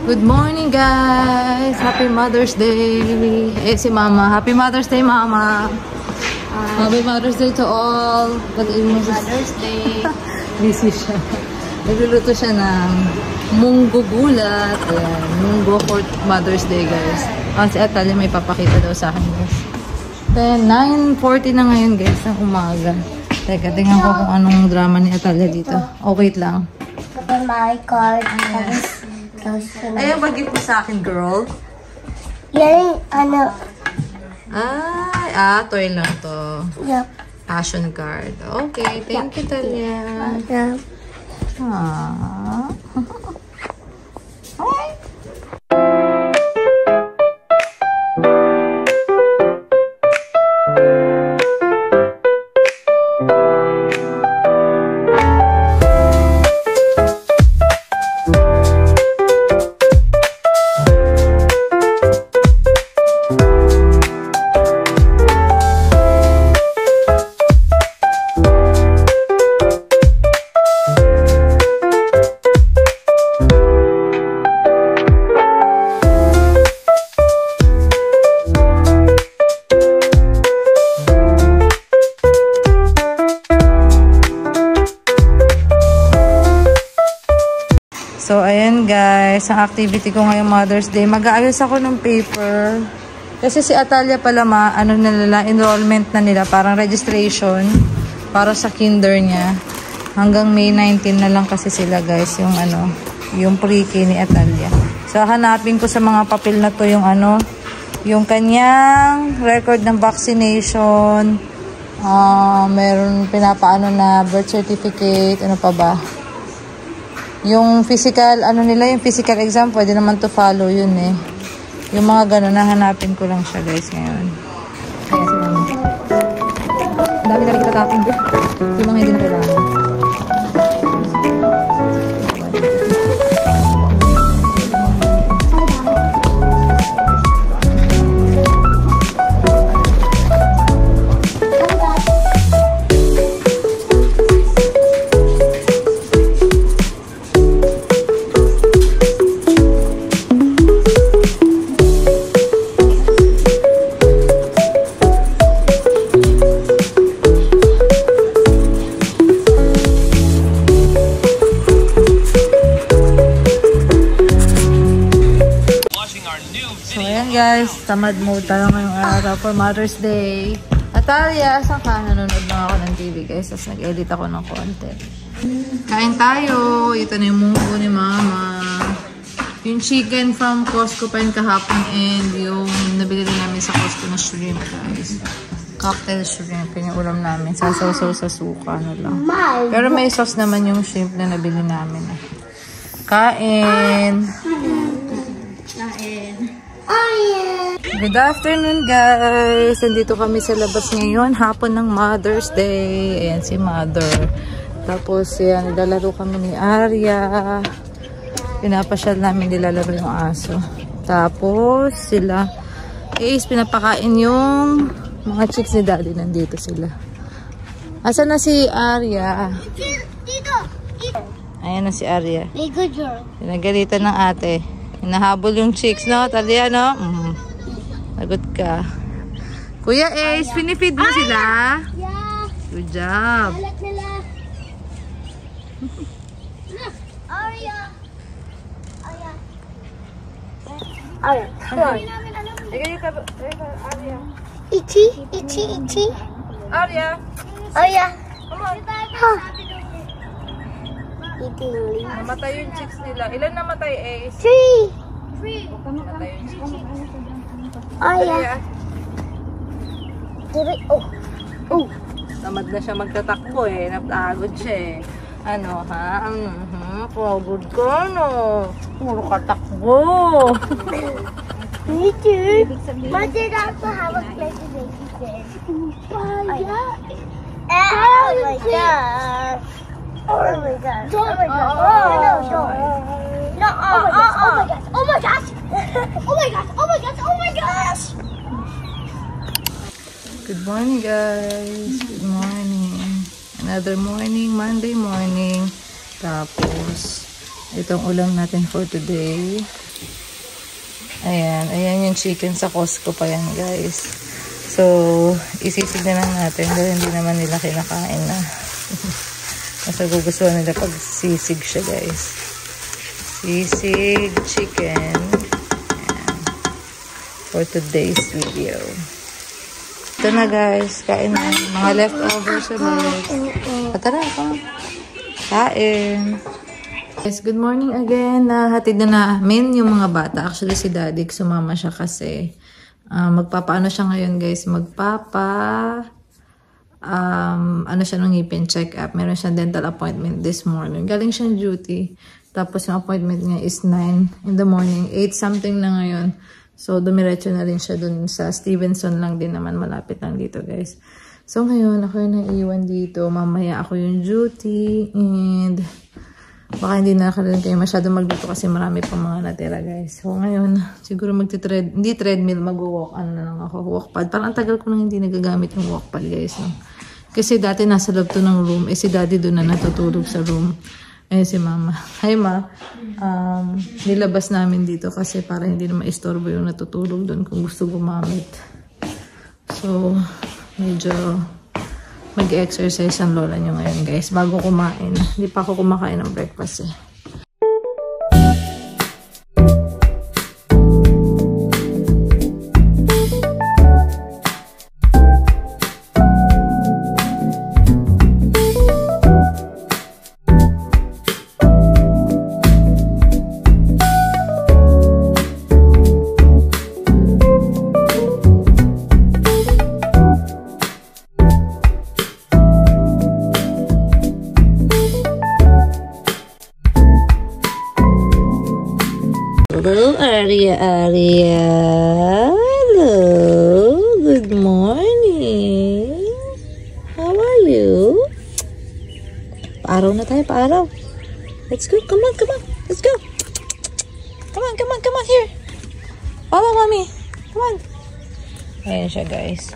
Good morning, guys! Happy Mother's Day! Si Mama. Happy Mother's Day, Mama! Happy Mother's Day to all! Mother's Day! Busy siya. Nagluluto siya ng munggo gulat. Ayan, munggo for Mother's Day, guys. Si Atalia may papakita daw sa akin, guys. Then, 9:40 na ngayon, guys, ng umaga. Teka, tingnan ko kung anong drama ni Atalia dito. Wait lang. My card. Ayaw mag-give mo sa akin, girl. Yan, ano. Toy lang to. Yup. Passion card. Okay, thank you, Talia. Yup. Hi. So, ayan guys, ang activity ko ngayong Mother's Day, mag-aayos ako ng paper. Kasi si Atalia pala enrollment na nila, parang registration para sa kinder niya. Hanggang May 19 na lang kasi sila guys, yung pre-K ni Atalia. So, hanapin ko sa mga papel na to yung kanyang record ng vaccination, meron pinapaano na birth certificate, ano pa ba? Yung physical, yung physical exam, pwede naman to follow yun eh. Yung mga gano'n, nahanapin ko lang siya guys ngayon. Kaya si Mama. Dami-dami kita tapping doon. Yung mga hindi na kailangan. So, ayan guys, tamad mode tayo ngayong araw for Mother's Day. Atalia, saan ka? Nanonood lang ako ng TV guys, tapos nag-edit ako ng content. Kain tayo. Ito na yung munggo ni Mama. Yung chicken from Costco pa yung kahapon and yung nabili namin sa Costco na shrimp guys. Cocktail shrimp, yung ulam namin. Sasaw-saw sa suka na lang. Pero may sauce naman yung shrimp na nabili namin. Kain! Good afternoon guys! Nandito kami sa labas ngayon. Hapon ng Mother's Day. Ayan si Mother. Tapos yan, nilalaro kami ni Arya. Pinapasyal namin nilalaro yung aso. Tapos sila pinapakain yung mga chicks ni Daddy. Nandito sila. Asan na si Arya? Ayan na si Arya. Pinagalitan ng ate. Hinahabol yung chicks, no? Talia, no? Lagot ka. Kuya Ace, pinifeed mo sila? Yeah. Good job. Alat nila. Arya. Arya. Come on. Arya. Ichi. Arya. Arya. Come on. Eating. Namatay yung chicks nila. Ilan namatay, Ace? 3. Namatay yung chicks. Arya. Oh. Tamad na siya magtatakbo eh. Napagod siya eh. Ano ha? Pagod ka no. Puro katakbo. Me too. But they also have a place to babysit. Oh my god. Oh my god. Oh my god. Oh my god. No. Oh my gosh. Oh my gosh. Oh my gosh. Oh my gosh. Good morning guys. Good morning. Another morning, Monday morning. Tapos itong ulam natin for today. Ayan. Ayan yung chicken sa Costco pa yan, guys. So, isisig na lang natin. Dahil hindi naman nila kinakain na. Mas nagugustuhan nila pag sisig siya, guys. Sisig chicken. Ayan. For today's video. Ito na, guys. Kain na. Mga leftovers ulit. Tara, kain. Guys, good morning again. Hatid na namin yung mga bata. Actually, si Daddy, sumama siya kasi magpapaano siya ngayon, guys. Ano siya nung ngipin check-up. Meron siyang dental appointment this morning. Galing siyang duty. Tapos yung appointment niya is 9 in the morning. 8 something na ngayon. So, dumiretso na rin siya dun sa Stevenson lang din naman. Malapit lang dito, guys. So, ngayon, ako yung naiiwan dito. Mamaya ako yung duty. And baka hindi na rin kayo masyado magluto kasi marami pang mga natira, guys. So, ngayon, siguro hindi treadmill, mag-walk. Ano na lang ako, walkpad. Parang ang tagal ko nang hindi nagagamit yung walkpad, guys. No? Kasi dati nasa loob to ng room. Si Daddy doon na natutulog sa room. Ayun si Mama. Hi, Ma. Nilabas namin dito kasi para hindi na maistorbo yung natutulog doon kung gusto gumamit. So, medyo mag-exercise ang lola nyo ngayon, guys, bago kumain. Hindi pa ako kumakain ng breakfast eh. Hello, Aria. Hello. Good morning. How are you? Paaraw na tayo, paaraw. Let's go. Come on. Let's go. Come on. Here. Follow, Mommy. Come on. Ayan siya, guys.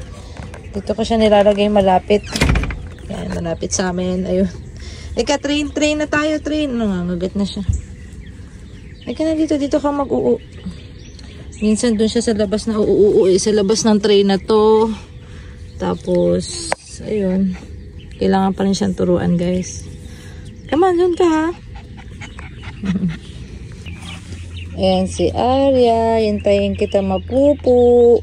Dito ko siya nilalagay malapit. Ayan, malapit sa amin. Ayun. Ika, train na tayo, train. Nangangagat na siya. Ay ka na dito ka mag-uu. Minsan dun siya sa labas na sa labas ng tray na to. Tapos, ayun. Kailangan pa rin siyang turuan, guys. Come on, dun ka, ha? Ayan si Aria. Hintayin kita mapupo.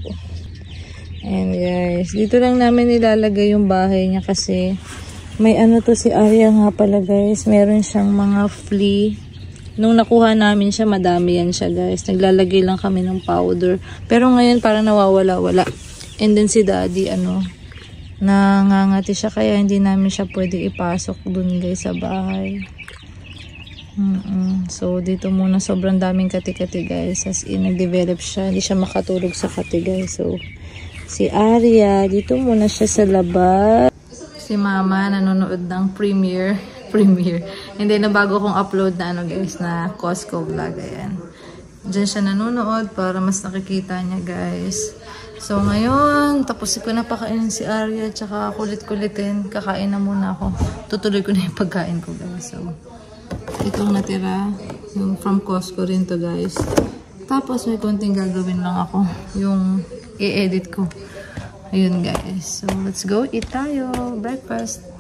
Ayan, guys. Dito lang namin nilalagay yung bahay niya kasi may ano to si Aria nga pala, guys. Meron siyang mga flea. Nung nakuha namin siya, madami yan siya, guys. Naglalagay lang kami ng powder. Pero ngayon, parang nawawala-wala. And then si Daddy, nangangati siya. Kaya hindi namin siya pwede ipasok dun, guys, sa bahay. So, dito muna sobrang daming kati-kati, guys. As in, nag-develop siya. Hindi siya makatulog sa kati, guys. So, si Aria, dito muna siya sa labas. Si Mama, nanonood ng premiere. And then, bago kong upload na guys, na Costco vlog. Ayan. Diyan siya nanonood para mas nakikita niya, guys. So, ngayon, tapos ko na pakainin si Aria, tsaka kulit-kulitin. Kakain na muna ako. Tutuloy ko na yung pagkain ko, guys. So, itong natira, yung from Costco rin to, guys. Tapos, may konting gagawin lang ako. Yung i-edit ko. Ayun, guys. So, let's go eat tayo. Breakfast.